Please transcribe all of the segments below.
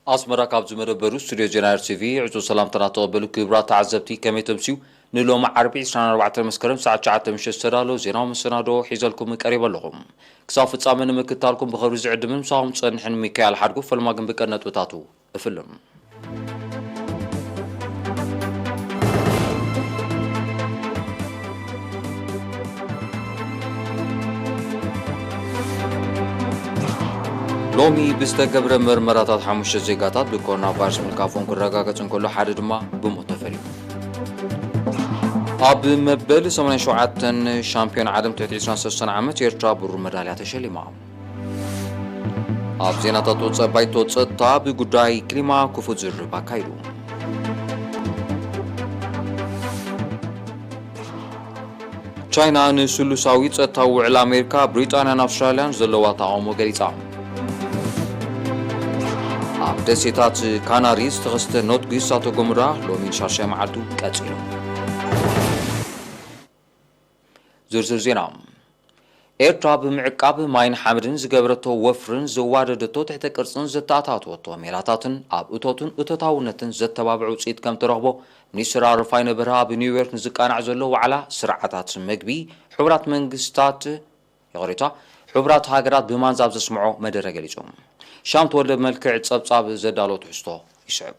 أسمرا كاب زمربرو ستوديو جناير تي في عزو سلام تناتقبلو كبرات تعزبتي كمي تمسيو نلوم عربي 24 مسكرم ساعة 9 مشسترالو زينا مسنادو حيزلكم قريب لهم كصاف تصامن مكتالكم بخبر زعد من صاهم صنحن ميكائيل حرقو فلما جنب بقنات وتاتو افلم لومي بستقبر مرمرات حموش زيقاتات بكورونا فيروس ملكافون كرقاقة كله حد ما بمتفري أب مبل 87 شامبيون عالم تحت 23 عامت يرترا بالميداليات الشليمة أب زينة توتص بايت توتص تاب بقداي كلمة كفوت زربا كايرو تشاينا نسلو ساويت تاو على أمريكا بريطانيا أستراليا زلوات عمو قريطا أب دسيتات كاناريز تغست نوت قيساتو قمرا لو من شاشة معدو كاتيلو زرزر زينا إيرترا بمعقاب ماين حمدن زقبرتو وفرن زواردتو تحت قرصن زتاتاتو وميلاتاتن أب أتوتن أتتاونتن زتبابعو تسيد كم ترغبو منيستر عرفاين برها بنيويورك نزقان عزلو على سرعتات مقبي حبرات منقستات يغريتا حبرات هاقرات بمانزاب زسمعو مدرق ليجوم شام تولد ملكع تصبصاب زدالو تحستو يسعب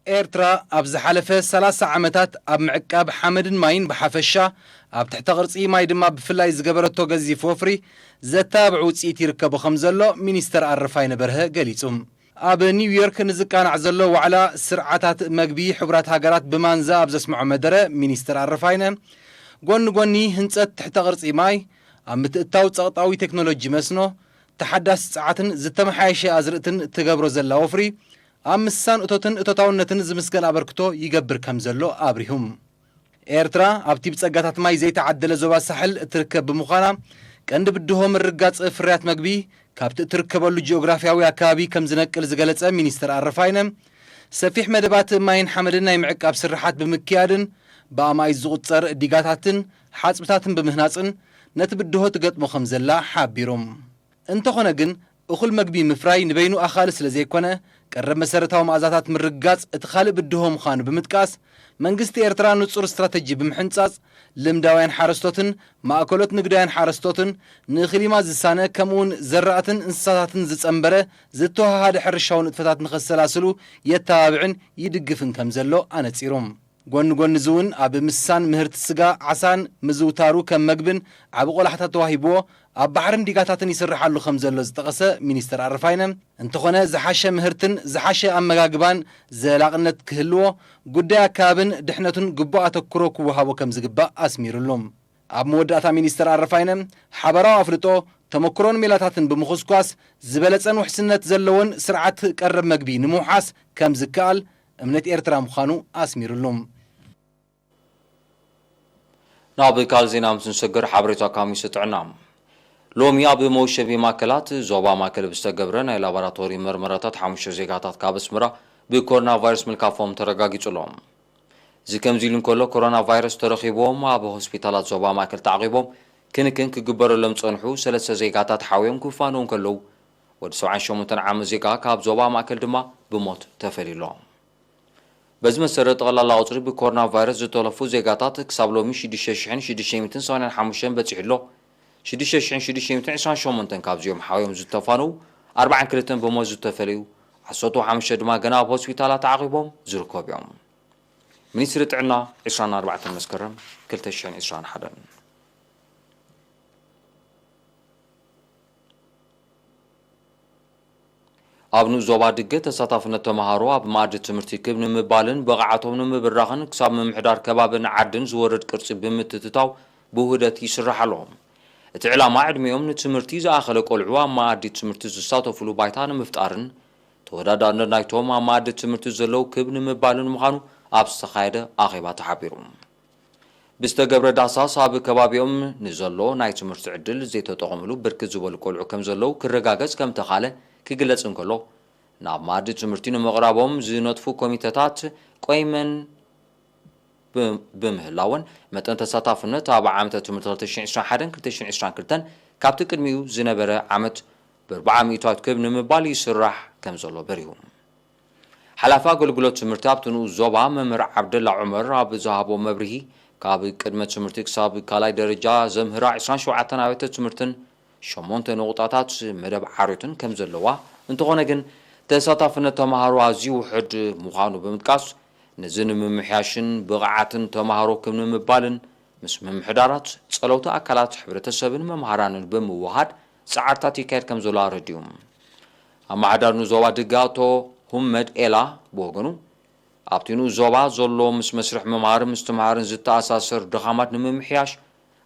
إيرترا أبز حلفة 3 عامات أب معقاب حمدن ماين بحفشة أب تحت غرصي ماي دما بفلاي زقبرتو غزي فوفري زتابعو تسيتي ركبو خمزلو منيستر عرفاين برها قليتهم أب نيويورك نزقان عزلو وعلى سرعتات مقبي حبرات هاقرات بمانزا أبز اسمعو مدرة منيستر عرفاين قوني هنسات تحت غرصي ماي أم متقطاو تصغطاوي تكنولوجي مسنو تحدث ساعتن زتمحايشة أزرقتن تقبرو زلا وفري أمسان أتوتن أتوتاونتن زمسكن أبركتو يقبر كمزلو أبريهم إيرترا أبتي بتسقطات ماي زي تعدل زوا ساحل تركب بمخانا كند بدهم الرقاص فريات مقبي كابت تركبوا الجغرافياوي أكابي كمزنك الزقلت مينيستر عرفاينم سفيح مدبات ماين حمدنا يمعك أبسرحات بمكيادن بأماي زغطر ديقاتاتن حاسبتاتن بمهناتن نتبدهو تقط مخمزلا حابيروم انت خونقن أخل مقبي مفراي نبينو أخالس لزيكونا قرب مسارتاو مازاتات من رقاص اتخالق بدهم خان بمتكاس منقست إيرترا نصور استراتيجي بمحنصاص لمداوين حارستوتن ماكولوت نقداين حارستوتن نخليما زسانه كمون زرعتن انساتاتن زتصنبره زتوها هاد حرشاون اتفتات نخسلاسلو يتابعن يدقفن كمزلو انا تصيروم قون زون أب مسان مهرت السقا عسان مزوتارو كم مقبن عب قولحتا تواهيبو أب بحرم ديقاتاتن يسرح له خمزلو زتقسى مينيستر عرفاينم انتخونا زحاشة مهرتن زحاشة أم مقاقبان زلاقنت كهلو قدا كابن دحنتن قباء تكروك وهابو كم زقباء أسمير اللوم أب موداتا مينيستر عرفاينم حبراو أفلتو تمكرون ميلاتاتن بمخصكواس زبلتسن وحسنت زلون سرعت قرب مقبي نموحاس كم زكال امنت إيرترا مخانو أسمير اللوم نابي كالزينا مسنسجر حبريتا كامي ستعنام لومي أبي موشة بماكلات زوبا ماكل بستقبرنا إلى لابراتوري مرمرات حموش زيقاتات كابسمرا بكورونا فيروس ملكافوم ترقاقي تلوم زي كم زيلن كله كورونا فيروس ترخيبوهم أبو هوسبيتالات زوبا ماكل تعقيبهم كن كقبر لهم تصنحو 3 زيقاتات حاويهم كفانون كلو ود 7 عام زيقا كاب زوبا ماكل دما بموت تفلي لهم بزمن سرت الله لاوتري بكورونا فيروس زتولفو زيقاتات كسابلومي شديشين صانن حموشن بتعلو شديشين شومنتن كابزيوم حاويهم زتفانو 4 كلتن بموت زتفليو حسوتو حمشه دما غنا بهوسبيتالات تعقيبهم زركوبيوم منيستر طعنا 24 مسكرم 2021 أبنو زوبا دقة تساطفنا تمهارو أب مادة تمرتكب نمبالن بقعتهم نمبراخن كساب ممحدار كبابن عدن زورد كرسي بمتتتاو بوهدت يسرح لهم اتعلا ما عدميهم نتمرتي زاخل قلعوا مادة تمرتي زساطفلو بايتان مفتارن تودادان نايتوما مادة تمرتي زلو كب نمبالن مخانو أب سخايدة آخيبات حبيرهم بستقبر داساس أب كبابيهم نزلو ناي تمرتي عدل زيتو تغملو بركز زبال قلعو كم زلو كرقاقز كم تخاله كجلس انكلو ناب مادة تمرتين مغربهم زينوتفو كوميتاتات قيمن بمهلاون متن تساطفنا تابع عامة تمرت 2021 2022 كابت قدميو زنبره عامة ب400 كب نمبال يسرح كم زلو بريهم حلفا قلقلو تمرتاب تنو زوبا ممر عبد الله عمر اب زهابو مبرهي كاب قدمه تمرتي كساب كالاي درجه زمهرا 27 عوته تمرتن شمونت نقطاتات مدب عارتن كم زلوا انتغونه ግን ተሳታፍነት ተማሃሮ ኣዝዩ ውሕድ ምዃኑ ብምጥቃስ ንዝን ምምሕያሽን ብቕዓትን ተማሃሮ ከም ንምባልን ምስ ምምሕዳራት ጸለውቲ ኣካላት ሕብረተሰብን መምሃራንን ብምውሃድ ጻዕርታት ይካየድ ከም ዘሎ ኣረድዮም ኣማሕዳርኑ ዞባ ድጋቶ ሁመድ ኤላ ብወገኑ ኣብቲኑ ዞባ ዘሎ ምስ መስርሕ መምሃርን ምስ ተምሃርን ዝተኣሳሰር ድኻማት ንምምሕያሽ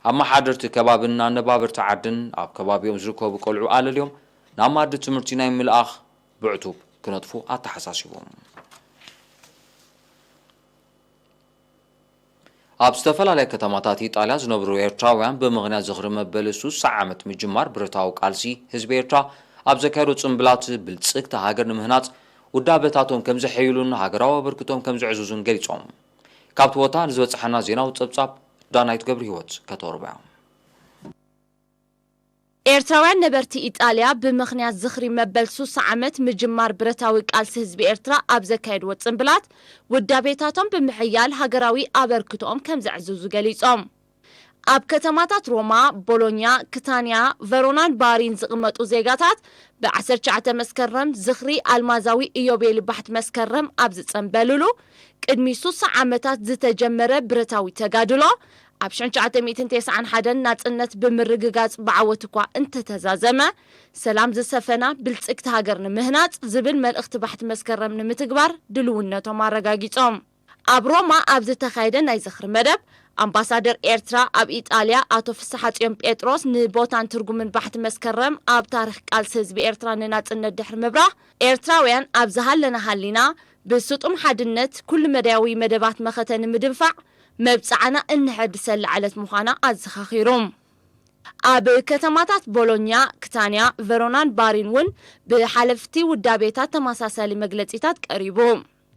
ኣማሓደርቲ ከባብና ነባብርቲ ዓድን ኣብ ከባቢኦም ዝርከቡ ቆልዑ ኣለልዮም ናብ ማዲ ትምህርቲ ናይ ምልኣኽ بعتوب كنطفو أتحساسيهم أبستفل على كتامات إيطاليا زنبرو إيرتراويان بمغنى زغر مبلسو ساعمت مجمار برتاو قالسي حزب إيرترا أبزكارو تنبلات بلتسك تهاجر نمهنات ودابتاتهم كم زحيلون هاجراو بركتهم كم زعزوزن قليتهم كابت وطان زوت حنا زينا وتصبصاب دانايت قبر هيوت كتوربعهم ኤርትራውያን ነበርቲ ኢጣልያ ብምኽንያት ዝኽሪ መበል 3 ዓመት ምጅማር ብረታዊ ቃልሲ ህዝቢ ኤርትራ ኣብ ዘካየድዎ ጽምብላት ውዳቤታቶም ብምሕያል ሃገራዊ ኣበርክቶኦም ከም ዘዕዝዙ ገሊጾም ኣብ ከተማታት ሮማ፣ ቦሎኛ፣ ክታንያ፣ ቨሮናን ባሪን ዝቕመጡ ዜጋታት ብ19 መስከረም ዝኽሪ ኣልማዛዊ ኢዮቤል ባሕት መስከረም ኣብ ዝጸንበልሉ ቅድሚ 3 ዓመታት ዝተጀመረ ብረታዊ ተጋድሎ ኣብ 1991 ናጽነት ብምርግጋጽ ብዓወት እኳ እንተተዛዘመ ሰላም ዝሰፈና ብልጽግቲ ሃገር ንምህናጽ ዝብል መልእኽቲ ባሕቲ መስከረም ንምትግባር ድልውነቶም ኣረጋጊጾም ኣብ ሮማ ኣብ ዝተኻየደ ናይ ዝኽሪ መደብ ኣምባሳደር ኤርትራ ኣብ ኢጣልያ ኣቶ ፍስሓ ጽዮን ጴጥሮስ ንቦታን ትርጉምን ባሕቲ መስከረም ኣብ ታሪኽ ቃልሲ ህዝቢ ኤርትራ ንናጽነት ድሕሪ ምብራህ ኤርትራውያን ኣብ ዝሃለና ሃሊና ብስጡም ሓድነት ኩሉ መዳያዊ መደባት መኸተ ንምድንፋዕ መብጻዕና እንሕድሰል ዓለት ምዃና ኣዘኻኺሮም ኣብ ከተማታት ቦሎኛ፣ ክታንያ፣ ቨሮናን ባሪን ውን ብሓለፍቲ ውዳቤታት ተመሳሳሊ መግለጺታት ቀሪቡ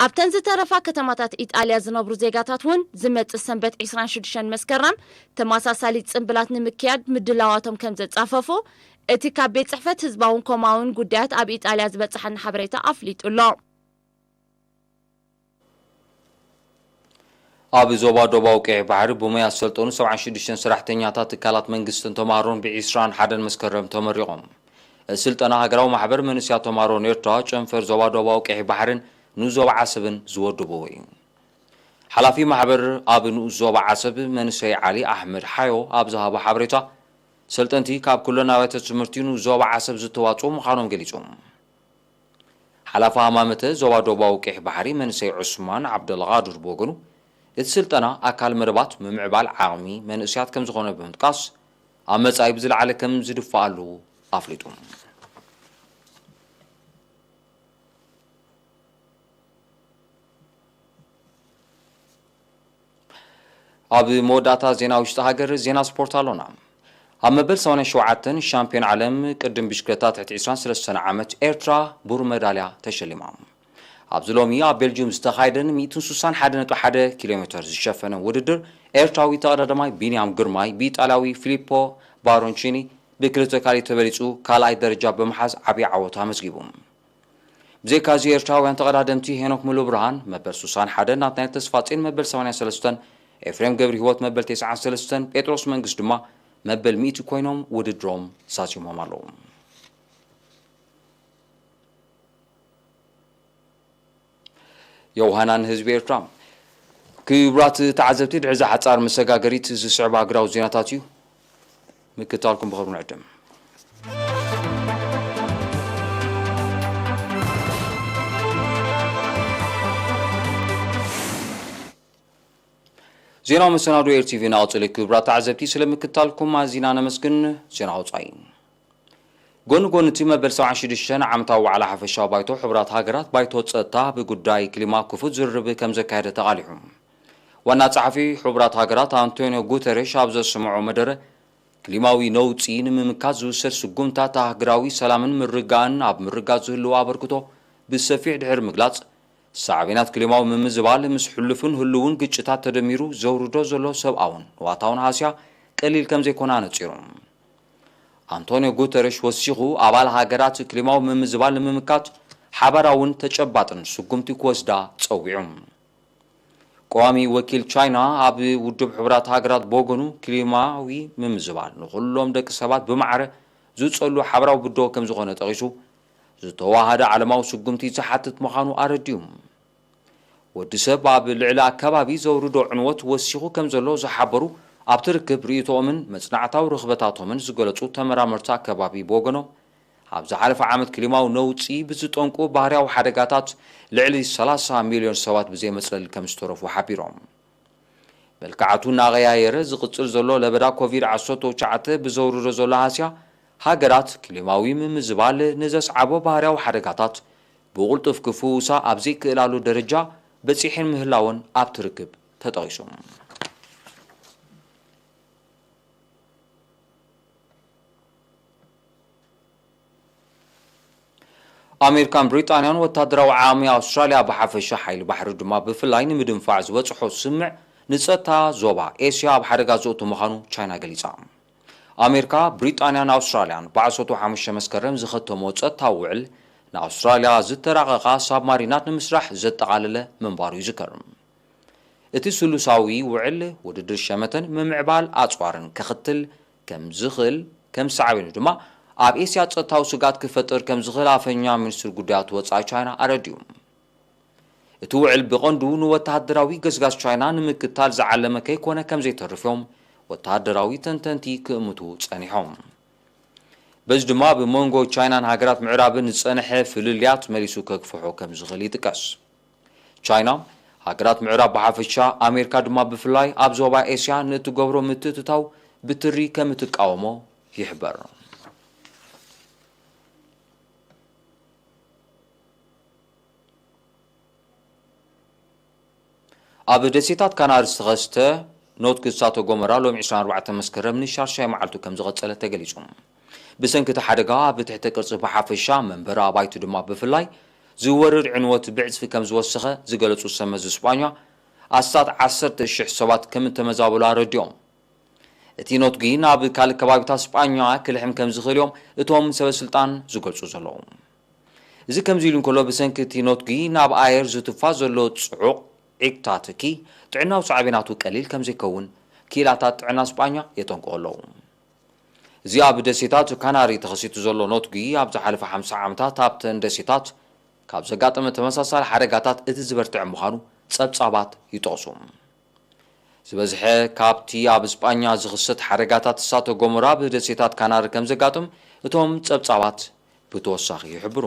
ኣብተን ዝተረፋ ከተማታት ኢጣልያ ዝነብሩ ዜጋታት ውን ዝመጽእ ሰንበት 26 መስከረም ተመሳሳሊ ጽምብላት ንምክያድ ምድላዋቶም ከም ዘጻፈፉ እቲ ካብ ቤት ጽሕፈት ህዝባውን ኮማውን ጉዳያት ኣብ ኢጣልያ ዝበጽሐና ሓበሬታ ኣፍሊጡሎ ኣብ ዞባ ደቡባዊ ቀይሕ ባሕሪ ብሞያ ዝሰልጠኑ 76 ሰራሕተኛታት ትካላት መንግስትን ተማሃሮን ብ21 መስከረም ተመሪቖም ስልጠና ሃገራዊ ማሕበር መንእስያት ተማሃሮን ኤርትራ ጨንፈር ዞባ ደቡባዊ ቀይሕ ባሕርን ንዞባ ዓሰብን ዝወድብዎ እዩ ሓላፊ ማሕበር ኣብ ንዞባ ዓሰብ መንእሰይ ዓሊ ኣሕመድ ሓዮ ኣብ ዝሃቦ ሓበሬታ ሰልጠንቲ ካብ ኩለን ኣባይተ ትምህርቲ ንዞባ ዓሰብ ዝተዋፅኡ ምዃኖም ገሊፆም ሓላፊ ሃማመተ ዞባ ደቡባዊ ቀይሕ ባሕሪ መንእሰይ ዑስማን ዓብደልቃድር ብወገኑ እቲ ስልጠና ኣካል መደባት ምምዕባል ዓቕሚ መንእስያት ከም ዝኾነ ብምጥቃስ ኣብ መጻኢ ብዝለዓለ ከም ዝድፋኣሉ ኣፍሊጡ ኣብ መወዳእታ ዜና ውሽጢ ሃገር ዜና ስፖርት ኣሎና ኣብ መበል 87 ሻምፒዮን ዓለም ቅድም ብሽክለታ ትሕቲ 23 ዓመት ኤርትራ ብሩር ሜዳልያ ተሸሊማ ኣብ ዝሎሚ ኣብ ቤልጅየም ዝተኻየደን 161.1 ኪሎሜትር ዝሸፈነ ውድድር ኤርትራዊ ተቐዳዳማይ ቢንያም ግርማይ ብኢጣልያዊ ፊሊፖ ባሮንቺኒ ብክልተ ካሊእ ተበሊጹ ካልኣይ ደረጃ ብምሓዝ ዓብዪ ዓወት ኣመዝጊቡ ብዘይካዚ ኤርትራውያን ተቐዳደምቲ ሄኖክ ሙሉ ብርሃን መበል 61 ናትናኤል ተስፋጽን መበል 83 ኤፍሬም ገብሪ ህይወት መበል 93 ጴጥሮስ መንግስት ድማ መበል 100 ኮይኖም ውድድሮም ሳሲሞም ኣለዉ يوهانان حزب إيرترا كبرات تعذبتي دعزة حصار مسجاجريت زسعب أجراو زيناتاتيو مكتالكم بخبر نعدم زينا مسنادو إير تي في ناوتلي كبرات تعذبتي سلم مكتالكم مع زينانا مسكن زينا وصاين ጎን እቲ መበል 76 ዓመታዊ ዋዕላ ሓፈሻ ባይቶ ሕብራት ሃገራት ባይቶ ጸጥታ ብጉዳይ ክሊማ ክፉት ዝርብ ከም ዘካየደ ተቓሊሑ ዋና ጸሓፊ ሕብራት ሃገራት አንቶኒዮ ጉተሬሽ ኣብ ዘሰምዖ መደረ ክሊማዊ ነውፂ ንምምካት ዝውሰድ ስጉምታት ሃገራዊ ሰላምን ምርጋእን ኣብ ምርጋእ ዝህልዎ ኣበርክቶ ብሰፊሕ ድሕሪ ምግላጽ ሳዕቤናት ክሊማዊ ምምዝባል ምስ ሕሉፍን ህልውን ግጭታት ተደሚሩ ዘውርዶ ዘሎ ሰብኣውን ዋታውን ሃስያ ቀሊል ከም ዘይኮነ ነጺሮም አንቶኒዮ ጉተረሽ ወሲኹ አባል ሃገራት ክሊማዊ ምምዝባል ንምምካት ሓበራውን ተጨባጥን ስጉምቲ ክወስዳ ጸዊዑ ቋሚ ወኪል ቻይና ኣብ ውድብ ሕብራት ሃገራት ቦገኑ ክሊማዊ ምምዝባል ንኹሎም ደቂ ሰባት ብማዕረ ዝጸሉ ሓበራዊ ብዶ ከም ዝኾነ ጠቂሱ ዝተዋሃደ ዓለማዊ ስጉምቲ ዝሓትት ምዃኑ ኣረድዩ ወዲ ሰብ ኣብ ልዕሊ ኣከባቢ ዘውርዶ ዕንወት ወሲኹ ከም ዘሎ ዝሓበሩ ኣብ ትርክብ ርእቶምን መጽናዕታዊ ርኽበታቶምን ዝገለጹ ተመራመርቲ ኣከባቢ ቦገኖም ኣብ ዝሓለፈ ዓመት ክሊማዊ ነውፂ ብዝጠንቁ ባህርያዊ ሓደጋታት ልዕሊ 30 ሚልዮን ሰባት ብዘይ መጽለሊ ከም ዝተረፉ ሓቢሮም መልክዓቱ እናቐያየረ ዝቕጽል ዘሎ ለበዳ ኮቪድ-19 ብዘውርዶ ዘሎ ሃስያ ሃገራት ክሊማዊ ምምዝባል ንዘስዓቦ ባህርያዊ ሓደጋታት ብቕልጡፍ ክፍውሳ ኣብ ዘይክእላሉ ደረጃ በፂሕን ምህላውን ኣብ ትርክብ ተጠቂሶም ኣሜሪካን ብሪጣንያን ወታደራዊ ዓሚ ኣውስትራልያ ብሓፈሻ ሓይሊ ባሕሪ ድማ ብፍላይ ንምድንፋዕ ዝበፅሖ ስምዕ ንፀጥታ ዞባ ኤስያ ኣብ ሓደጋ ዘእቱ ምዃኑ ቻይና ገሊጻ ኣሜሪካ ብሪጣንያን ኣውስትራልያን ብ15 መስከረም ዝኸተሞ ፀጥታዊ ውዕል ንኣውስትራልያ ዝተራቐቓ ሳብማሪናት ንምስራሕ ዘጠቓለለ ምንባሩ ይዝከር እቲ ስሉሳዊ ውዕል ውድድር ሸመተን ምምዕባል ኣፅዋርን ክኽትል ከም ዝኽእል ከም ሰዓብኑ ድማ ኣብ ኤስያ ፀጥታዊ ስጋት ክፈጥር ከም ዝኽእል ኣፈኛ ሚኒስትር ጉዳያት ወፃኢ ቻይና ኣረድዩ እቲ ውዕል ብቐንዱ ንወተሃደራዊ ገስጋስ ቻይና ንምክትታል ዝዓለመ ከይኮነ ከም ዘይተርፍዮም ወተሃደራዊ ተንተንቲ ክእምቱ ጸኒሖም በዚ ድማ ብመንጎ ቻይናን ሃገራት ምዕራብን ዝጸንሐ ፍልልያት መሊሱ ከግፍሖ ከም ዝኽእል ይጥቀስ ቻይና ሃገራት ምዕራብ ብሓፈሻ ኣሜሪካ ድማ ብፍላይ ኣብ ዞባ ኤስያ ንእትገብሮ ምትእትታው ብትሪ ከም እትቃወሞ ይሕበር ኣብ ደሴታት ካናሪ ዝተኸስተ ኖት ክሳቶ ጎመራ ሎም 24 መስከረም ንሻርሻይ መዓልቱ ከም ዝቐጸለ ተገሊጹ ብሰንኪቲ ሓደጋ ኣብ ትሕተ ቅርጺ ብሓፈሻ መንበሪ ኣባይቱ ድማ ብፍላይ ዝወርድ ዕንወት ብዕፅፊ ከም ዝወሰኸ ዝገለጹ ሰመዝ እስጳኛ ኣስታት 10,000 ሰባት ከም ተመዛበሉ ኣረድዮም እቲ ኖት ግን ኣብ ካልእ ከባቢታት እስጳኛ ክልሕም ከም ዝኽእል እዮም እቶም ሰበስልጣን ዝገልጹ ዘለዉ እዚ ከምዚ ኢሉ እንከሎ ብሰንኪቲ ኖት ግን ኣብ ኣየር ዝትፋዝ ዘሎ ጽዑቕ ዕቅታትኪ ጥዕናዊ ሳዕቤናቱ ቀሊል ከም ዘይከውን ኪላታት ጥዕና እስጳኛ የጠንቅቑ እዚ ኣብ ደሴታት ካናሪ ተኸሲቱ ዘሎ ኖትጊ ኣብ ዝሓለፈ 50 ዓመታት ኣብተን ደሴታት ካብ ዘጋጠመ ተመሳሳሊ ሓደጋታት እቲ ዝበርትዕ ምዃኑ ጸብጻባት ይጠቕሱ ዝበዝሐ ካብቲ ኣብ እስጳኛ ዝኽሰት ሓደጋታት እሳተ ጎመራ ብደሴታት ካናሪ ከም ዘጋጥም እቶም ጸብጻባት ብተወሳኺ ይሕብሩ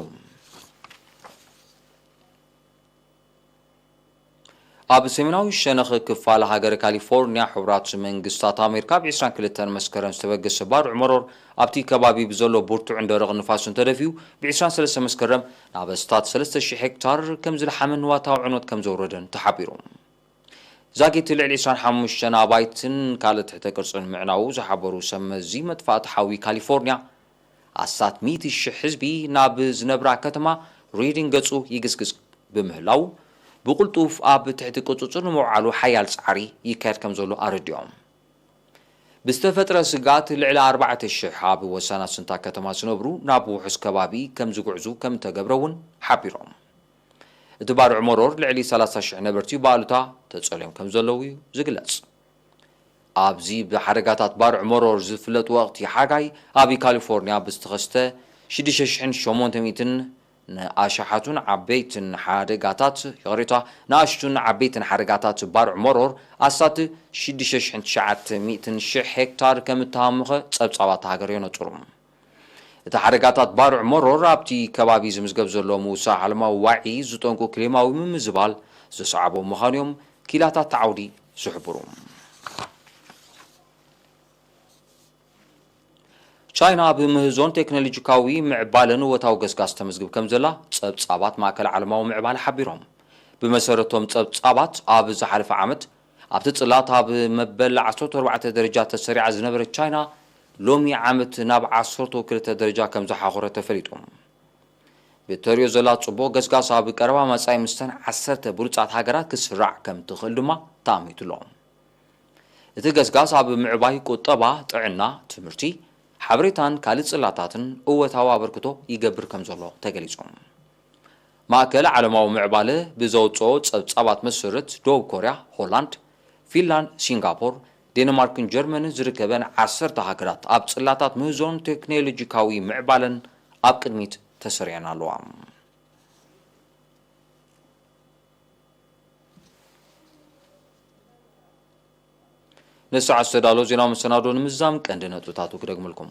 ኣብ ሰሜናዊ ሸነኽ ክፋል ሃገር ካሊፎርኒያ ሕብራት መንግስታት ኣሜሪካ ብ22 መስከረም ዝተበገሰ ባርዕ መሮር ኣብቲ ከባቢ ብዘሎ ብርቱዕን ደረቕ ንፋስን ተደፊኡ ብ23 መስከረም ናብ እስታት 3000 ሄክታር ከም ዝለሓመን ንዋታዊ ዕንወት ከም ዘውረደን ተሓቢሩ ዛጊት ልዕሊ 25 ኣባይትን ካልእ ትሕተ ቅርጽን ምዕናው ዝሓበሩ ሰመዚ መጥፋእቲ ሓዊ ካሊፎርኒያ ኣስታት 100,000 ህዝቢ ናብ ዝነብራ ከተማ ሪዲንግ ገጹ ይግስግስ ብምህላው ብቁልጡፍ ኣብ ትሕቲ ቁጽጽር ንምውዓሉ ሓያል ጻዕሪ ይካየድ ከም ዘሎ ኣረድዮም ብዝተፈጥረ ስጋት ልዕሊ 4,000 ኣብ ወሰናት ስንታ ከተማ ዝነብሩ ናብ ውሑስ ከባቢ ከም ዝጉዕዙ ከም ተገብረውን ሓቢሮም እቲ ባርዕ መሮር ልዕሊ 30,000 ነበርቲ ባሉታ ተጸልዮም ከም ዘለዉ ዝግለጽ ኣብዚ ብሓደጋታት ባርዕ መሮር ዝፍለጥ ወቕቲ ሓጋይ ኣብ ካሊፎርኒያ ብዝተኸስተ 6,800 ንኣሽሓቱን ዓበይትን ሓደጋታት ይቕሪታ ንኣሽቱን ዓበይትን ሓደጋታት ባርዕ መሮር ኣስታት 6,900 ሄክታር ከም እተሃምኸ ጸብጻባት ሃገር የነጽሩ እቲ ሓደጋታት ባርዕ መሮር ኣብቲ ከባቢ ዝምዝገብ ዘሎ ምውሳኽ ዓለማዊ ዋዒ ዝጠንቁ ክሊማዊ ምምዝባል ዘስዓቦ ምዃኖም ኪላታት ተዓውዲ ዝሕብሩ ቻይና ብምህዞን ቴክኖሎጂካዊ ምዕባለን ወታዊ ገስጋስ ተመዝግብ ከም ዘላ ጸብጻባት ማእከል ዓለማዊ ምዕባል ሓቢሮም ብመሰረቶም ጸብጻባት ኣብ ዝሓለፈ ዓመት ኣብቲ ጽላት ኣብ መበል 14 ደረጃ ተሰሪዓ ዝነበረት ቻይና ሎሚ ዓመት ናብ 12 ደረጃ ከም ዝሓኾረ ተፈሊጡ ብተሪዮ ዘላ ጽቡቕ ገስጋስ ኣብ ቀረባ መጻኢ ምስተን 10 ብሉጻት ሃገራት ክስራዕ ከም ትኽእል ድማ ተኣሚቱሎም እቲ ገስጋስ ኣብ ምዕባይ ቁጠባ ጥዕና ትምህርቲ حبريتان كالت صلاتاتن قوتاو አበርክቶ ይገብር ከምዘሎ ተገሊጾም ማዕከል ዓለማዊ ምዕባለ ብዘውፅኦ ጸብጻባት መሰረት ደቡብ ኮርያ ሆላንድ ፊንላንድ ሲንጋፖር ዴንማርክን ጀርመንን ዝርከበን 10 ሃገራት ኣብ ጽላታት ምህዞን ቴክኖሎጂካዊ ምዕባለን ኣብ ቅድሚት ተሰሪዐን ኣለዋ نسعى استدالو زينا مسنادون مزام كندنا توتاتو كدغملكم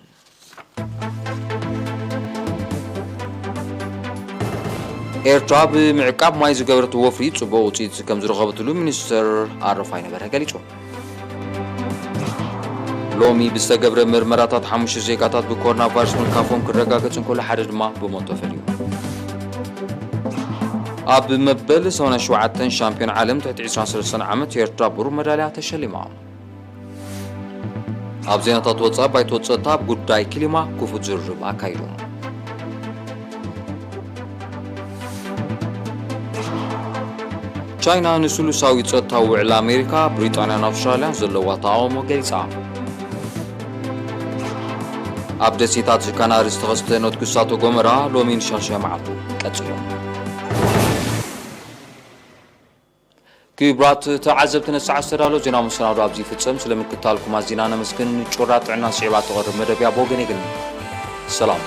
ኤርትራ ብምዕቃብ ማይ ዝገበረቶ ወፍሪ ጽቡቕ ውፅኢት ከም ዝረኸበትሉ ሚኒስትር ኣረፋይ ነበረ ገሊጹ ሎሚ ብዝተገብረ ምርመራታት 5 ዜጋታት ብኮሮና ቫይረስ ምልካፎም ክረጋገጽ እንከሎ ሓደ ድማ ብሞት ተፈልዩ ኣብ መበል 77 ሻምፒዮን ዓለም ትሕቲ 23 ዓመት ኤርትራ ብሩር መዳልያ ተሸሊማ ኣብ ዜናታት ወጻኢ ባይቶ ጸጥታ ጉዳይ ክሊማ ክፉት ዝርርብ ኣካይዱ ቻይና ንስሉሳዊ ጸጥታዊ ውዕል ኣሜሪካ ብሪጣንያን ኣውስትራልያን ዘለዋ ተቃውሞ ገሊጻ ኣብ ደሴታት ካናሪ ዝተኸስተ ኖት ክሳቶ ጎመራ ሎሚ ንሻሽያ መዓልቱ ቀጺሎም كبرات تعذبت نسعى استدالو زينا مسنادو أبزي فتسم سلمكتالكم أزينا نمسكن ጭራ ጥዕና ስዕባት ተቀርብ መደብያ ቦገን ይግን ሰላም